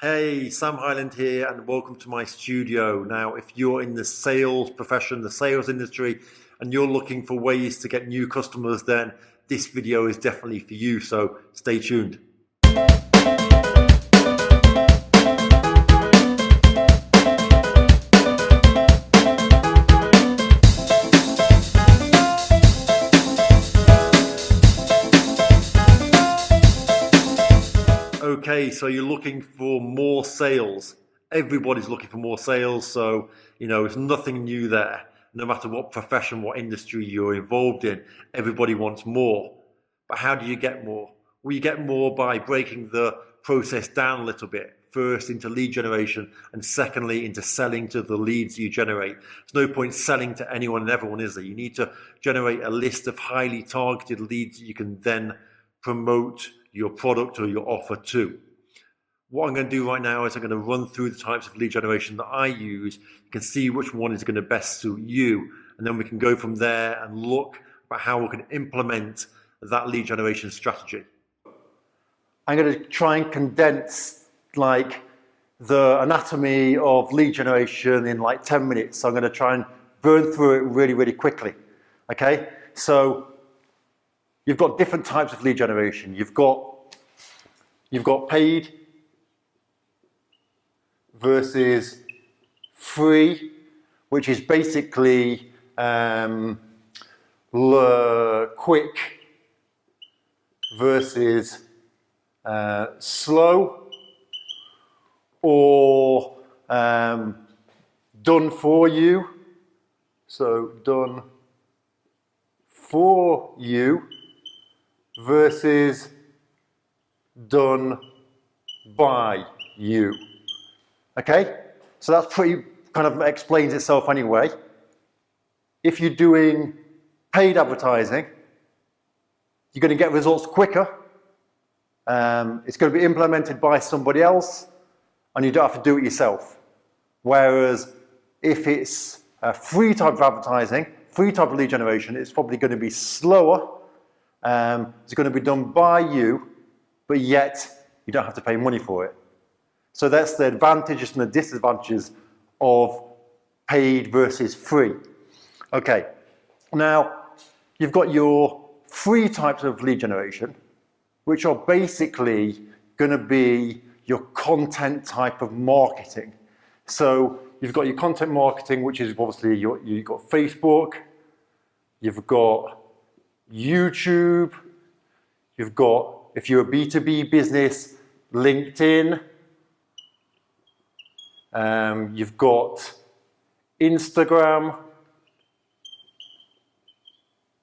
Hey, Sam Highland here, and welcome to my studio. Now, if you're in the sales profession, the sales industry, and you're looking for ways to get new customers, then this video is definitely for you, so stay tuned. Okay, so you're looking for more sales. Everybody's looking for more sales, so it's nothing new there. No matter what profession, what industry you're involved in, everybody wants more. But how do you get more? Well, you get more by breaking the process down a little bit. First into lead generation, and secondly into selling to the leads you generate. There's no point selling to anyone and everyone, is there? You need to generate a list of highly targeted leads that you can then promote your product or your offer to. What I'm going to do right now is I'm going to run through the types of lead generation that I use. You can see which one is going to best suit you, and then we can go from there and look at how we can implement that lead generation strategy. I'm going to try and condense the anatomy of lead generation in 10 minutes. So I'm going to try and burn through it really, really quickly. Okay, so you've got different types of lead generation. You've got paid versus free, which is basically quick versus slow, or done for you. So done for you versus done by you. Okay, so that's pretty kind of explains itself anyway. If you're doing paid advertising, you're going to get results quicker. It's going to be implemented by somebody else, and you don't have to do it yourself. Whereas if it's a free type of advertising, free type of lead generation, it's probably going to be slower. It's going to be done by you, but yet you don't have to pay money for it. So that's the advantages and the disadvantages of paid versus free. Okay, now you've got your free types of lead generation, which are basically going to be your content type of marketing. So you've got your content marketing, which is obviously you've got Facebook, you've got YouTube, you've got, if you're a B2B business, LinkedIn, you've got Instagram,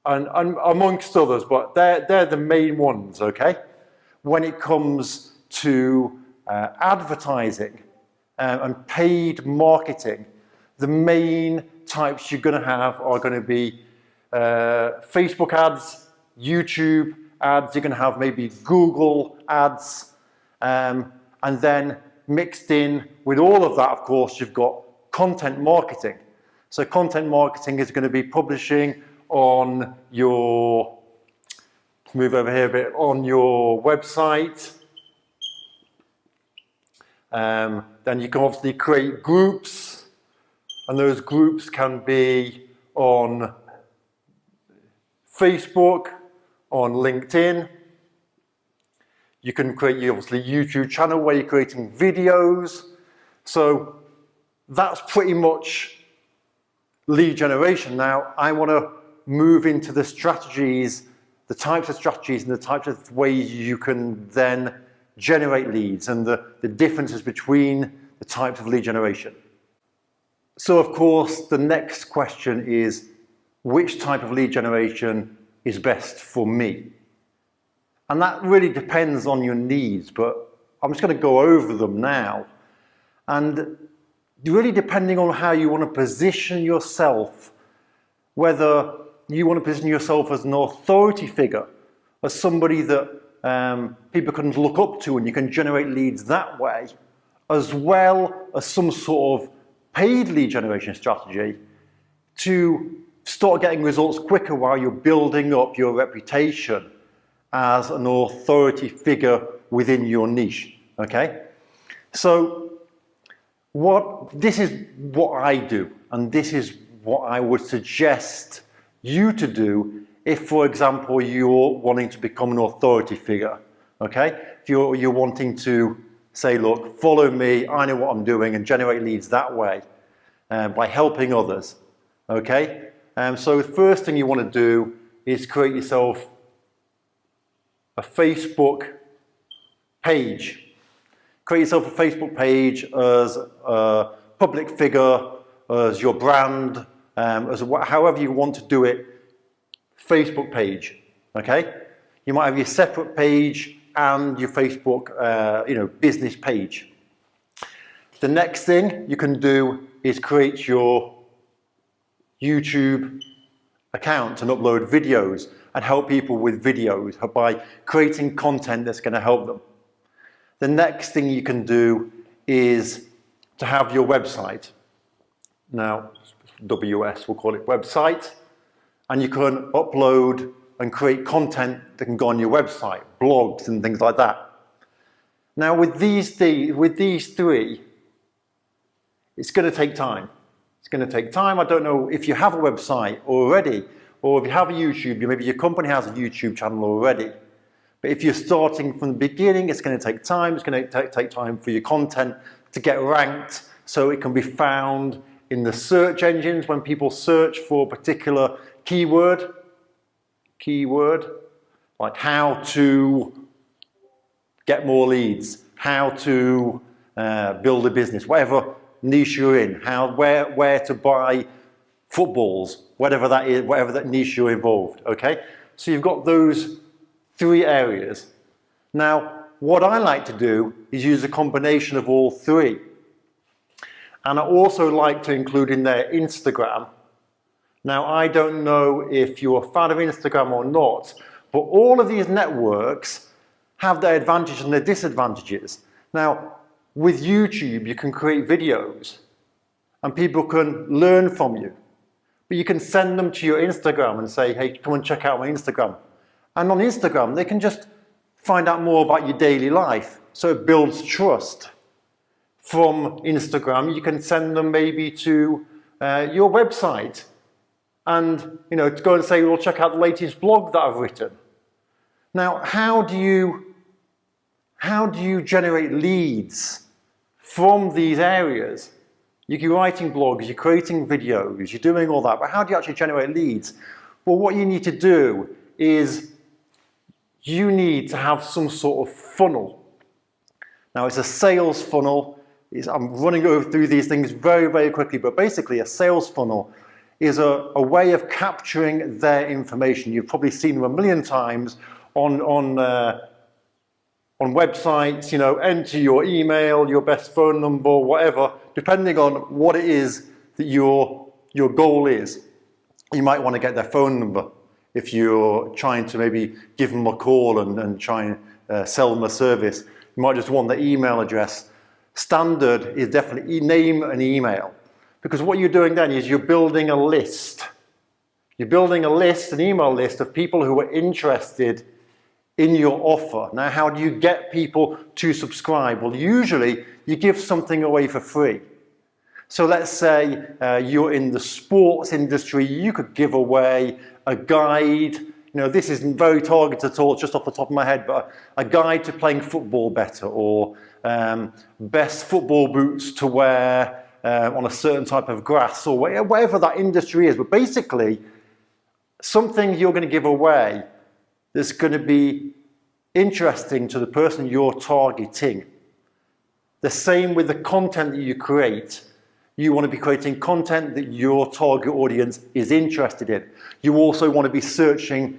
and amongst others, but they're the main ones, okay? When it comes to advertising and paid marketing, the main types you're going to have are going to be Facebook ads, YouTube ads, you're going to have maybe Google ads, and then mixed in with all of that, of course, you've got content marketing. So content marketing is going to be publishing on your, move over here a bit, on your website. Then you can obviously create groups, and those groups can be on Facebook, on LinkedIn. You can create your obviously YouTube channel where you're creating videos. So that's pretty much lead generation. Now I want to move into the strategies, the types of strategies and the types of ways you can then generate leads and the differences between the types of lead generation. So of course the next question is, which type of lead generation is best for me? And that really depends on your needs, but I'm just going to go over them now. And really depending on how you want to position yourself, whether you want to position yourself as an authority figure, as somebody that people can look up to and you can generate leads that way, as well as some sort of paid lead generation strategy to start getting results quicker while you're building up your reputation as an authority figure within your niche, okay? So this is what I do, and this is what I would suggest you to do if, for example, you're wanting to become an authority figure, okay? If you're wanting to say, look, follow me, I know what I'm doing, and generate leads that way by helping others, okay? So the first thing you want to do is create yourself a Facebook page. Create yourself a Facebook page as a public figure, as your brand, however you want to do it. Facebook page, okay? You might have your separate page and your Facebook, business page. The next thing you can do is create your YouTube account and upload videos and help people with videos by creating content that's going to help them. The next thing you can do is to have your website. Now, WS, we'll call it website. And you can upload and create content that can go on your website, blogs and things like that. Now with these three, it's going to take time. It's going to take time. I don't know if you have a website already, or if you have a YouTube, maybe your company has a YouTube channel already. But if you're starting from the beginning, it's going to take time. It's going to take time for your content to get ranked so it can be found in the search engines when people search for a particular keyword, like how to get more leads, how to build a business, whatever niche you're in, where to buy footballs, whatever that is, whatever that niche you're involved, okay? So you've got those three areas. Now, what I like to do is use a combination of all three. And I also like to include in there Instagram. Now, I don't know if you're a fan of Instagram or not, but all of these networks have their advantages and their disadvantages. Now, with YouTube, you can create videos and people can learn from you. But you can send them to your Instagram and say, hey, come and check out my Instagram. And on Instagram, they can just find out more about your daily life. So it builds trust. From Instagram, you can send them maybe to your website. And to go and say, well, check out the latest blog that I've written. Now, how do you generate leads from these areas? You're writing blogs, you're creating videos, you're doing all that, but how do you actually generate leads? Well, what you need to do is you need to have some sort of funnel. Now, it's a sales funnel. I'm running through these things very, very quickly, but basically a sales funnel is a way of capturing their information. You've probably seen them a million times on websites, enter your email, your best phone number, whatever, depending on what it is that your goal is. You might want to get their phone number if you're trying to maybe give them a call and try and sell them a service. You might just want their email address. Standard is definitely name and email. Because what you're doing then is you're building a list. You're building a list, an email list of people who are interested in your offer. Now, how do you get people to subscribe? Well, usually you give something away for free. So let's say you're in the sports industry, you could give away a guide. This isn't very targeted at all, just off the top of my head, but a guide to playing football better, or best football boots to wear on a certain type of grass, or whatever that industry is. But basically, something you're going to give away that's going to be interesting to the person you're targeting. The same with the content that you create. You want to be creating content that your target audience is interested in. You also want to be searching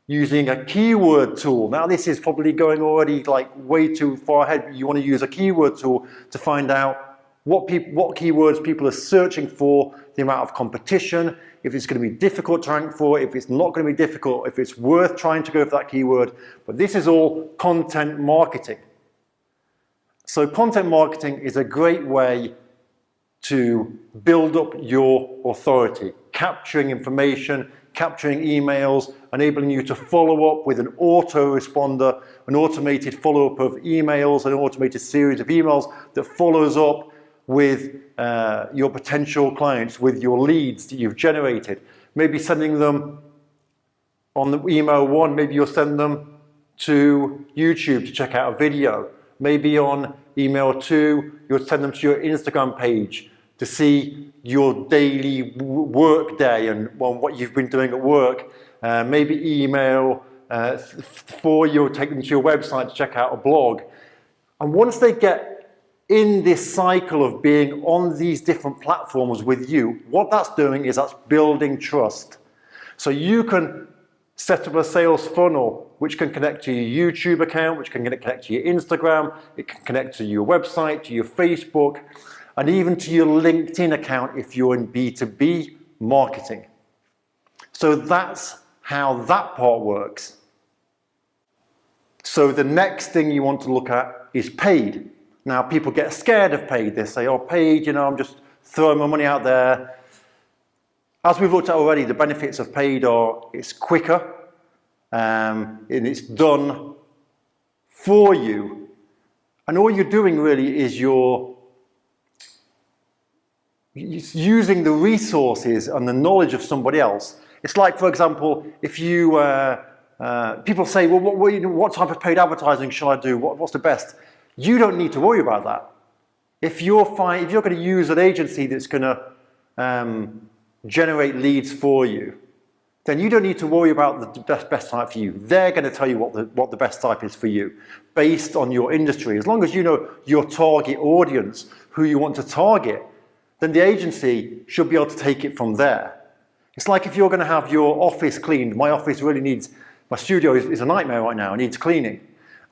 using a keyword tool. Now, this is probably going already like way too far ahead. You want to use a keyword tool to find out what keywords people are searching for, the amount of competition, if it's going to be difficult to rank for, if it's not going to be difficult, if it's worth trying to go for that keyword. But this is all content marketing. So content marketing is a great way to build up your authority, capturing information, capturing emails, enabling you to follow up with an autoresponder, an automated follow-up of emails, an automated series of emails that follows up with your potential clients, with your leads that you've generated. Maybe sending them on the email one, maybe you'll send them to YouTube to check out a video. Maybe on email two, you'll send them to your Instagram page to see your daily work day and what you've been doing at work. Maybe email four, you'll take them to your website to check out a blog. And once they get in this cycle of being on these different platforms with you, what that's doing is that's building trust. So you can set up a sales funnel which can connect to your YouTube account, which can connect to your Instagram, it can connect to your website, to your Facebook, and even to your LinkedIn account if you're in B2B marketing. So that's how that part works. So the next thing you want to look at is paid. Now people get scared of paid. They say, oh, paid, I'm just throwing my money out there. As we've looked at already, the benefits of paid are it's quicker, and it's done for you. And all you're doing really is you're using the resources and the knowledge of somebody else. It's like, for example, if you, people say, well, what type of paid advertising shall I do? What's the best? You don't need to worry about that. If you're going to use an agency that's going to generate leads for you, then you don't need to worry about the best type for you. They're going to tell you what the best type is for you based on your industry. As long as you know your target audience, who you want to target, then the agency should be able to take it from there. It's like if you're going to have your office cleaned. My office really needs, my studio is a nightmare right now, it needs cleaning.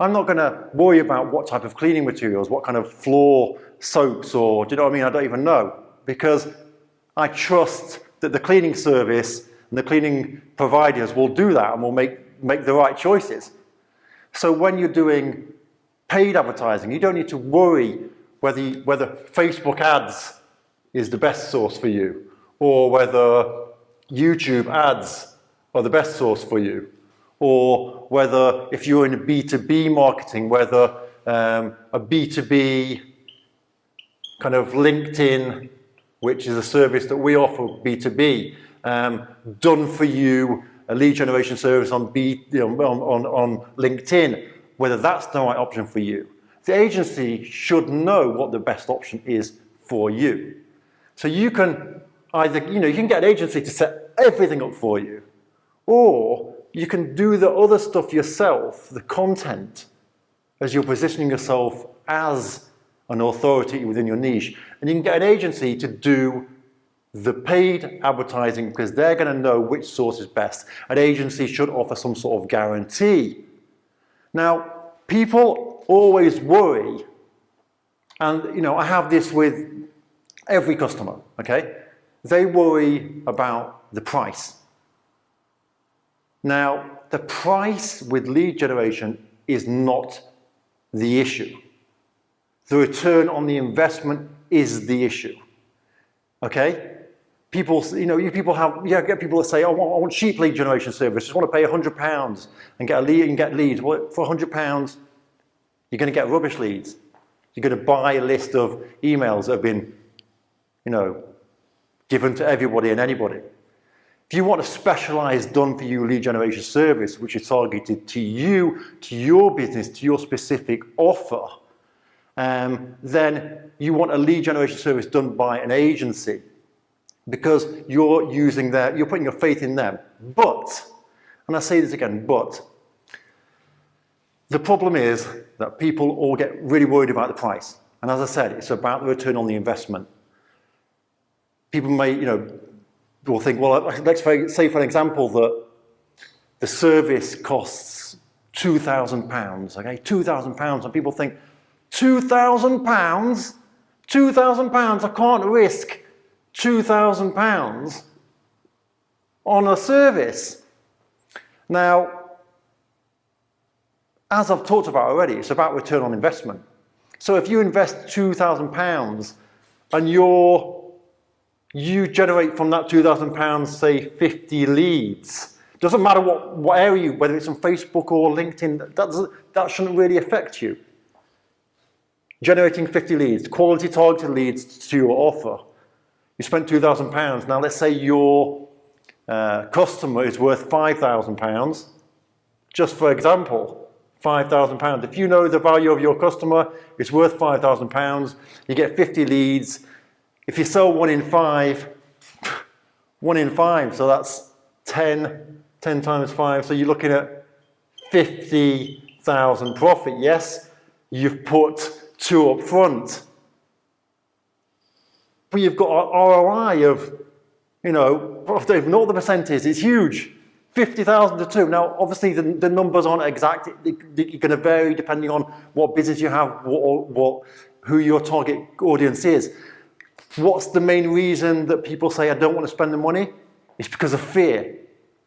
I'm not going to worry about what type of cleaning materials, what kind of floor soaps, or do you know what I mean? I don't even know, because I trust that the cleaning service and the cleaning providers will do that and will make the right choices. So when you're doing paid advertising, you don't need to worry whether Facebook ads is the best source for you, or whether YouTube ads are the best source for you, or whether if you're in a B2B marketing, whether a B2B kind of LinkedIn, which is a service that we offer B2B, done for you, a lead generation service on LinkedIn, whether that's the right option for you. The agency should know what the best option is for you. So you can either, you can get an agency to set everything up for you, or you can do the other stuff yourself, the content, as you're positioning yourself as an authority within your niche. And you can get an agency to do the paid advertising because they're going to know which source is best. An agency should offer some sort of guarantee. Now, people always worry, and I have this with every customer, okay? They worry about the price. Now, the price with lead generation is not the issue. The return on the investment is the issue. Okay? People, get people that say, oh, I want cheap lead generation service. Just want to pay £100 and get a lead and get leads. Well, for £100, you're going to get rubbish leads. You're going to buy a list of emails that have been, given to everybody and anybody. If you want a specialized done-for-you lead generation service, which is targeted to you, to your business, to your specific offer, then you want a lead generation service done by an agency because you're putting your faith in them. But, and I say this again, but, the problem is that people all get really worried about the price. And as I said, it's about the return on the investment. People may, will think, well, let's say for an example that the service costs £2,000, okay? £2,000, and people think, £2,000? £2,000? I can't risk £2,000 on a service. Now, as I've talked about already, it's about return on investment. So if you invest £2,000 and you generate from that £2,000, say 50 leads. Doesn't matter what area, whether it's on Facebook or LinkedIn, that shouldn't really affect you. Generating 50 leads, quality targeted leads to your offer. You spent £2,000. Now let's say your customer is worth £5,000. Just for example, £5,000. If you know the value of your customer, it's worth £5,000. You get 50 leads. If you sell 1 in 5, 1 in 5, so that's 10 times 5, so you're looking at 50,000 profit. Yes, you've put 2 up front, but you've got an ROI of, ignore the percentage, it's huge. 50,000 to 2. Now, obviously, the numbers aren't exact. They're going to vary depending on what business you have, who your target audience is. What's the main reason that people say, I don't want to spend the money? It's because of fear.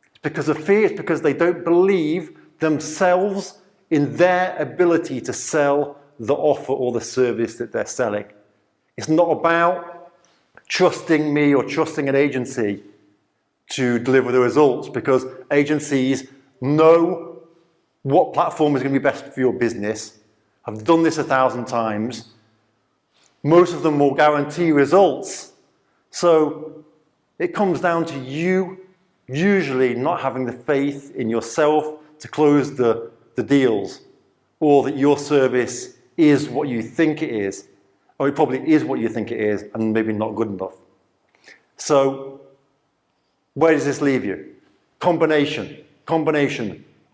It's because of fear. It's because they don't believe themselves in their ability to sell the offer or the service that they're selling. It's not about trusting me or trusting an agency to deliver the results, because agencies know what platform is going to be best for your business. I've done this 1,000 times. Most of them will guarantee results. So it comes down to you usually not having the faith in yourself to close the deals, or that your service is what you think it is, or it probably is what you think it is and maybe not good enough. So where does this leave you? Combination.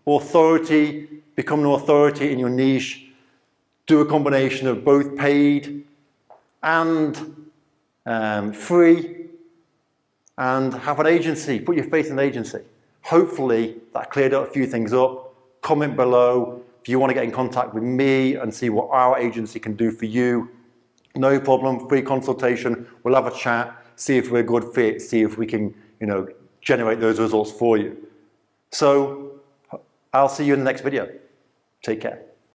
Authority, become an authority in your niche. Do a combination of both paid and free, and have an agency. Put your faith in an agency. Hopefully that cleared up a few things up. Comment below if you want to get in contact with me and see what our agency can do for you. No problem, free consultation. We'll have a chat, see if we're a good fit, see if we can, generate those results for you. So I'll see you in the next video. Take care.